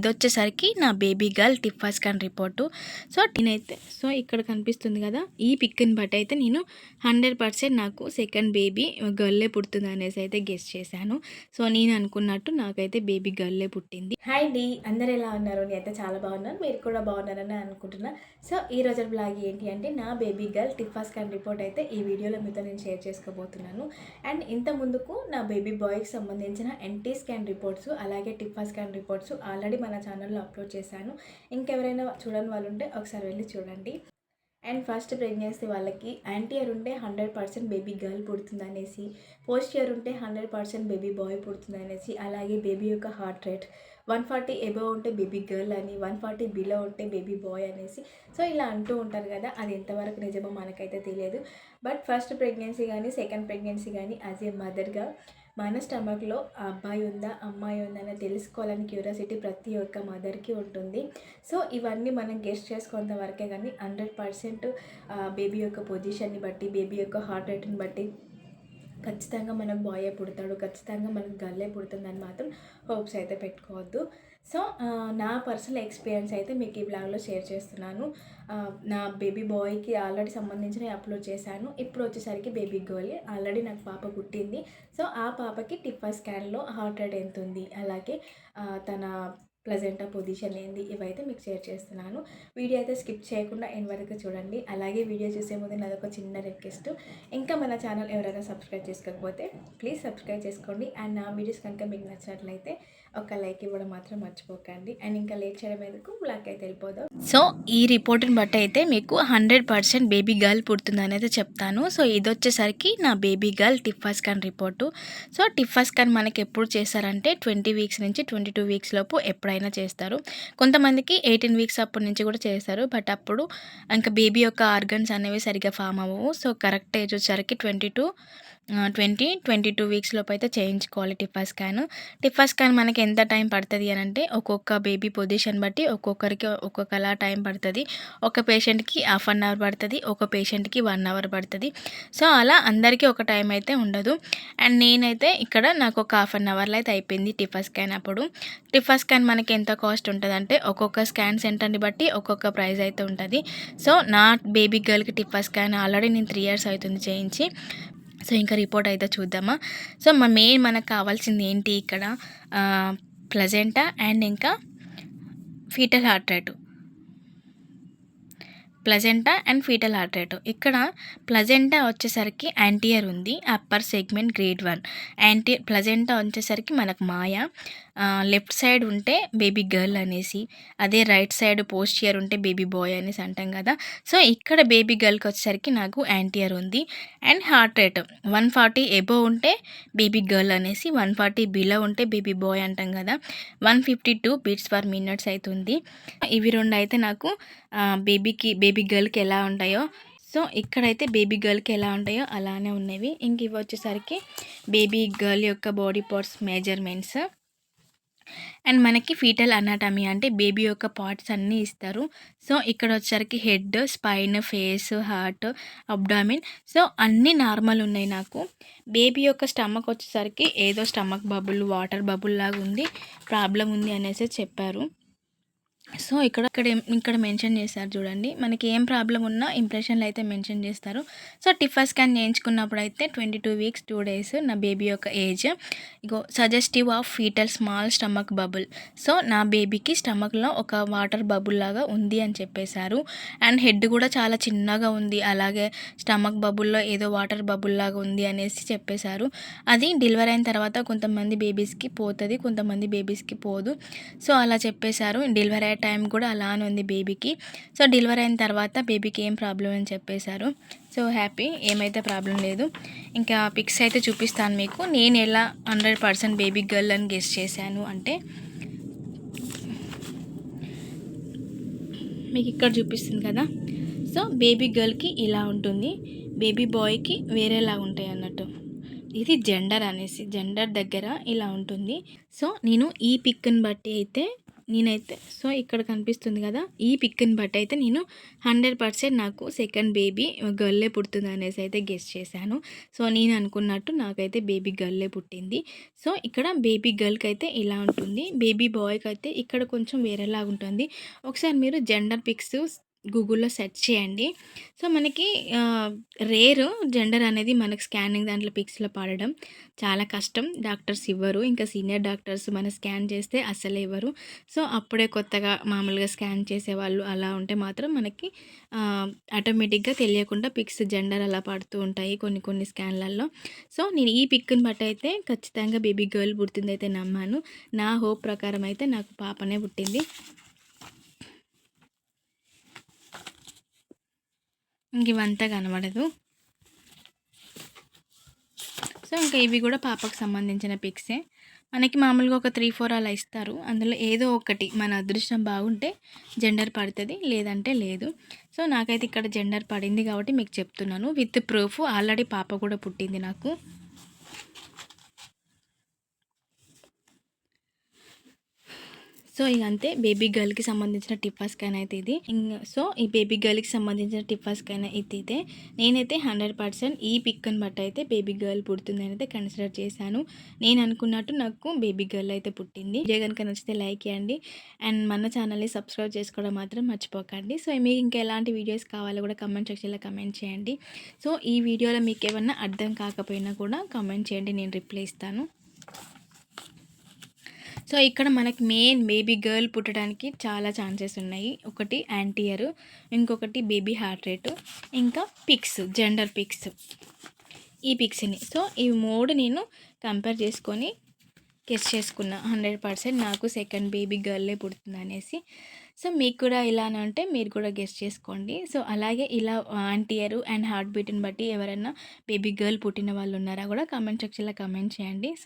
ఇదొచ్చేసరికి నా baby girl TIFFA scan report. So ఇక్కడ కనిపిస్తుంది కదా, ఈ పిక్ని బట్టి అయితే నేను 100% నాకు సెకండ్ బేబీ గర్లే పుడుతుంది అనేసి అయితే గెస్ చేశాను. సో నేను అనుకున్నట్టు నాకైతే బేబీ గర్లే పుట్టింది. హాయ్ అండి, అందరు ఎలా ఉన్నారు? నేనైతే చాలా బాగున్నాను, మీరు కూడా బాగున్నారని అనుకుంటున్నా. సో ఈ రోజు బ్లాగ్ ఏంటి అంటే, నా baby girl TIFFA scan report అయితే ఈ వీడియోలో మీతో నేను షేర్ చేసుకోబోతున్నాను. అండ్ ఇంత ముందుకు నా బేబీ బాయ్కి సంబంధించిన ఎన్టీ స్కాన్ రిపోర్ట్స్ అలాగే టిఫా స్కాన్ రిపోర్ట్స్ ఆల్రెడీ మన ఛానల్లో అప్లోడ్ చేశాను. ఇంకెవరైనా చూడని వాళ్ళు ఉంటే ఒకసారి వెళ్ళి చూడండి. అండ్ ఫస్ట్ ప్రెగ్నెన్సీ వాళ్ళకి యాంటీ ఇయర్ ఉంటే 100% బేబీ గర్ల్ పుడుతుంది అనేసి, పోస్ట్ ఇయర్ ఉంటే 100% బేబీ బాయ్ పుడుతుంది అనేసి, అలాగే బేబీ యొక్క హార్ట్ రేట్ 140 ఎబోవ్ ఉంటే బేబీ గర్ల్ అని, 140 బిలో ఉంటే బేబీ బాయ్ అనేసి. సో ఇలా అంటూ ఉంటారు కదా, అది ఎంతవరకు నిజమో మనకైతే తెలియదు. బట్ ఫస్ట్ ప్రెగ్నెన్సీ కానీ సెకండ్ ప్రెగ్నెన్సీ కానీ యాజ్ ఏ మదర్గా మన స్టమక్లో ఆ అబ్బాయి ఉందా అమ్మాయి ఉందా అని తెలుసుకోవాలని క్యూరియాసిటీ ప్రతి ఒక్క మదర్కి ఉంటుంది. సో ఇవన్నీ మనం గెస్ట్ చేసుకున్నంత వరకే కానీ 100% బేబీ యొక్క పొజిషన్ని బట్టి, బేబీ యొక్క హార్ట్ రేట్ని బట్టి ఖచ్చితంగా మనకు బాయే పుడతాడు, ఖచ్చితంగా మనకు గర్లే పుడుతుందని మాత్రం హోప్స్ అయితే పెట్టుకోవద్దు. సో నా పర్సనల్ ఎక్స్పీరియన్స్ అయితే మీకు ఈ బ్లాగ్లో షేర్ చేస్తున్నాను. నా బేబీ బాయ్కి ఆల్రెడీ సంబంధించిన అప్లోడ్ చేశాను. ఇప్పుడు వచ్చేసరికి బేబీ గర్ల్, ఆల్రెడీ నాకు పాప పుట్టింది. సో ఆ పాపకి టిఫా స్కాన్లో హార్ట్ రేట్ ఎంత ఉంది, అలాగే తన ప్లజెంటా పొజిషన్ ఏంది, ఇవైతే మీకు షేర్ చేస్తున్నాను. వీడియో అయితే స్కిప్ చేయకుండా ఎండ్ వరకు చూడండి. అలాగే వీడియో చూసే ముందు నాదొక చిన్న రిక్వెస్ట్, ఇంకా మన ఛానల్ ఎవరైనా సబ్స్క్రైబ్ చేసుకోకపోతే ప్లీజ్ సబ్స్క్రైబ్ చేసుకోండి. అండ్ నా వీడియోస్ కనుక మీకు నచ్చినట్లయితే ఒక లైక్ ఇవ్వడం మాత్రం మర్చిపోకండి. అండ్ ఇంకా లేట్ చేయడం ఎందుకు, బ్లాక్ అయితే వెళ్ళిపోదాం. సో ఈ రిపోర్ట్ని బట్టి అయితే మీకు 100% బేబీ గర్ల్ పుడుతుంది అనేది చెప్తాను. సో ఇది వచ్చేసరికి నా baby girl TIFFA scan report. So TIFFA scan మనకి ఎప్పుడు చేస్తారంటే 20 వీక్స్ నుంచి 22 వీక్స్ లోపు ఎప్పుడైనా చేస్తారు. కొంతమందికి 18 వీక్స్ అప్పటి నుంచి కూడా చేస్తారు. బట్ అప్పుడు ఇంకా బేబీ యొక్క ఆర్గన్స్ అనేవి సరిగ్గా ఫామ్ అవ్వవు. సో కరెక్ట్ ఏజ్ వచ్చేసరికి 22 వీక్స్ లోపు అయితే చేయించుకోవాలి టిఫా స్కాన్. టిఫా స్కాన్ మనకి ఎంత టైం పడుతుంది అని అంటే, ఒక్కొక్క బేబీ పొజిషన్ బట్టి ఒక్కొక్కరికి ఒక్కొక్కలా టైం పడుతుంది. ఒక పేషెంట్కి 1/2 అవర్ పడుతుంది, ఒక పేషెంట్కి 1 అవర్ పడుతుంది. సో అలా అందరికీ ఒక టైం అయితే ఉండదు. అండ్ నేనైతే ఇక్కడ నాకు ఒక 1/2 అవర్లో అయితే అయిపోయింది టిఫా స్కాన్. అప్పుడు టిఫా స్కాన్ మనకి ఎంత కాస్ట్ ఉంటుంది అంటే, ఒక్కొక్క స్కాన్ సెంటర్ని బట్టి ఒక్కొక్క ప్రైస్ అయితే ఉంటుంది. సో నా బేబీ గర్ల్కి టిఫా స్కాన్ ఆల్రెడీ నేను 3 ఇయర్స్ అవుతుంది చేయించి. సో ఇంకా రిపోర్ట్ అయితే చూద్దామా. సో మనకు కావాల్సింది ఏంటి ఇక్కడ, ప్లజెంటా అండ్ ఇంకా foetal heart rate. Placenta and foetal heart rate. ఇక్కడ ప్లజెంటా వచ్చేసరికి యాంటీయర్ ఉంది, అప్పర్ సెగ్మెంట్ గ్రేడ్ 1. ప్లజెంటా వచ్చేసరికి మనకు మాయా, లెఫ్ట్ సైడ్ ఉంటే బేబీ గర్ల్ అనేసి, అదే రైట్ సైడ్ పోస్ట్ ఇయర్ ఉంటే బేబీ బాయ్ అనేసి అంటాం కదా. సో ఇక్కడ బేబీ గర్ల్కి వచ్చేసరికి నాకు యాంటీయర్ ఉంది. అండ్ హార్ట్ రేట్ 140 ఎబోవ్ ఉంటే బేబీ గర్ల్ అనేసి, 140 బిలో ఉంటే బేబీ బాయ్ అంటాం కదా. 152 బీట్స్ పర్ మినిట్స్ అవుతుంది. ఇవి రెండు అయితే నాకు బేబీ గర్ల్కి ఎలా ఉంటాయో, సో ఇక్కడైతే బేబీ గర్ల్కి ఎలా ఉంటాయో అలానే ఉన్నవి. ఇంక ఇవి వచ్చేసరికి బేబీ గర్ల్ యొక్క బాడీ పార్ట్స్ మెజర్మెంట్స్. అండ్ మనకి ఫీటల్ అనాటమీ అంటే బేబీ యొక్క పార్ట్స్ అన్నీ ఇస్తారు. సో ఇక్కడ వచ్చేసరికి head, spine, face, heart, abdomen, so అన్నీ నార్మల్ ఉన్నాయి నాకు. బేబీ యొక్క స్టమక్ వచ్చేసరికి ఏదో స్టమక్ బబుల్, వాటర్ బబుల్ లాగా ఉంది, ప్రాబ్లం ఉంది అనేసి చెప్పారు. సో ఇక్కడ మెన్షన్ చేస్తారు చూడండి, మనకి ఏం ప్రాబ్లం ఉన్నా ఇంప్రెషన్లో అయితే మెన్షన్ చేస్తారు. సో టిఫా స్కాన్ చేయించుకున్నప్పుడు అయితే 22 వీక్స్ 2 డేస్ నా బేబీ యొక్క age. Suggestive of fetal small stomach bubble. So నా బేబీకి స్టమక్లో ఒక వాటర్ బబుల్ లాగా ఉంది అని చెప్పేశారు. అండ్ హెడ్ కూడా చాలా చిన్నగా ఉంది, అలాగే స్టమక్ బబుల్లో ఏదో వాటర్ బబుల్ లాగా ఉంది అనేసి చెప్పేశారు. అది డెలివరీ అయిన తర్వాత కొంతమంది బేబీస్కి పోతుంది, కొంతమంది బేబీస్కి పోదు. సో అలా చెప్పేశారు. డెలివరీ టైం కూడా అలానే ఉంది బేబీకి. సో డెలివరీ అయిన తర్వాత బేబీకి ఏం ప్రాబ్లం అని చెప్పేశారు. సో హ్యాపీ, ఏమైతే ప్రాబ్లం లేదు. ఇంకా పిక్స్ అయితే చూపిస్తాను మీకు, నేను ఎలా 100% బేబీ గర్ల్ అని గెస్ చేశాను అంటే. మీకు ఇక్కడ చూపిస్తుంది కదా. సో బేబీ గర్ల్కి ఇలా ఉంటుంది, బేబీ బాయ్కి వేరేలా ఉంటాయి అన్నట్టు. ఇది జెండర్ అనేసి, జెండర్ దగ్గర ఇలా ఉంటుంది. సో నేను ఈ పిక్ని బట్టి అయితే నేనైతే సో ఇక్కడ కనిపిస్తుంది కదా, ఈ పిక్ని బట్టి అయితే నేను 100% నాకు సెకండ్ బేబీ గర్లే పుడుతుంది అనేసి అయితే గెస్ చేశాను. సో నేను అనుకున్నట్టు నాకైతే బేబీ గర్లే పుట్టింది. సో ఇక్కడ బేబీ గర్ల్కి అయితే ఇలా ఉంటుంది, బేబీ బాయ్కి అయితే ఇక్కడ కొంచెం వేరేలాగా ఉంటుంది. ఒకసారి మీరు జెండర్ పిక్స్ గూగుల్లో సెర్చ్ చేయండి. సో మనకి రేర్ జెండర్ అనేది మనకు స్కానింగ్ దాంట్లో పిక్స్లో పడడం చాలా కష్టం. డాక్టర్స్ ఇవ్వరు, ఇంకా సీనియర్ డాక్టర్స్ మన స్కాన్ చేస్తే అస్సలే ఇవ్వరు. సో అప్పుడే కొత్తగా మామూలుగా స్కాన్ చేసేవాళ్ళు అలా ఉంటే మాత్రం మనకి ఆటోమేటిక్గా తెలియకుండా పిక్స్ జెండర్ అలా పడుతూ ఉంటాయి కొన్ని కొన్ని స్కాన్లలో. సో నేను ఈ పిక్ని బట్టి అయితే ఖచ్చితంగా బేబీ గర్ల్ పుట్టింది అయితే నమ్మాను. నా హోప్ ప్రకారం అయితే నాకు పాపనే పుట్టింది. ఇంక ఇవంతా కనబడదు. సో ఇంకా ఇవి కూడా పాపకు సంబంధించిన పిక్సే. మనకి మామూలుగా ఒక 3-4 అలా ఇస్తారు. అందులో ఏదో ఒకటి మన అదృష్టం బాగుంటే జెండర్ పడుతుంది, లేదంటే లేదు. సో నాకైతే ఇక్కడ జెండర్ పడింది కాబట్టి మీకు చెప్తున్నాను విత్ ప్రూఫ్. ఆల్రెడీ పాప కూడా పుట్టింది నాకు. సో ఇక అంతే, బేబీ గర్ల్కి సంబంధించిన టిఫా స్కాన్ అయితే ఇది. సో ఈ బేబీ గర్ల్కి సంబంధించిన టిఫా స్కాన్ అయితే నేనైతే 100% ఈ పిక్ని బట్టి అయితే బేబీ గర్ల్ పుడుతుందని అయితే కన్సిడర్ చేశాను. నేను అనుకున్నట్టు నాకు బేబీ గర్ల్ అయితే పుట్టింది. వీడియో కనుక నచ్చితే లైక్ చేయండి అండ్ మన ఛానల్ని సబ్స్క్రైబ్ చేసుకోవడం మాత్రం మర్చిపోకండి. సో మీకు ఇంకా ఎలాంటి వీడియోస్ కావాలో కూడా కమెంట్ సెక్షన్లో కమెంట్ చేయండి. సో ఈ వీడియోలో మీకు ఏమన్నా అర్థం కాకపోయినా కూడా కమెంట్ చేయండి, నేను రిప్లై ఇస్తాను. సో ఇక్కడ మనకి మెయిన్ బేబీ గర్ల్ పుట్టడానికి చాలా ఛాన్సెస్ ఉన్నాయి. ఒకటి యాంటీయర్, ఇంకొకటి బేబీ హార్ట్ రేటు, ఇంకా పిక్స్ జెండర్ పిక్స్, ఈ పిక్స్ని. సో ఈ 3 నేను కంపేర్ చేసుకొని గెస్ చేసుకున్నా 100% నాకు సెకండ్ బేబీ గర్లే పుడుతుంది అనేసి. సో మీకు కూడా ఇలానే ఉంటే మీరు కూడా గెస్ చేసుకోండి. సో అలాగే ఇలా యాంటీయర్ అండ్ హార్ట్ బీట్ని బట్టి ఎవరైనా బేబీ గర్ల్ పుట్టిన వాళ్ళు ఉన్నారా కూడా కామెంట్ సెక్షన్లో కమెంట్ చేయండి. సో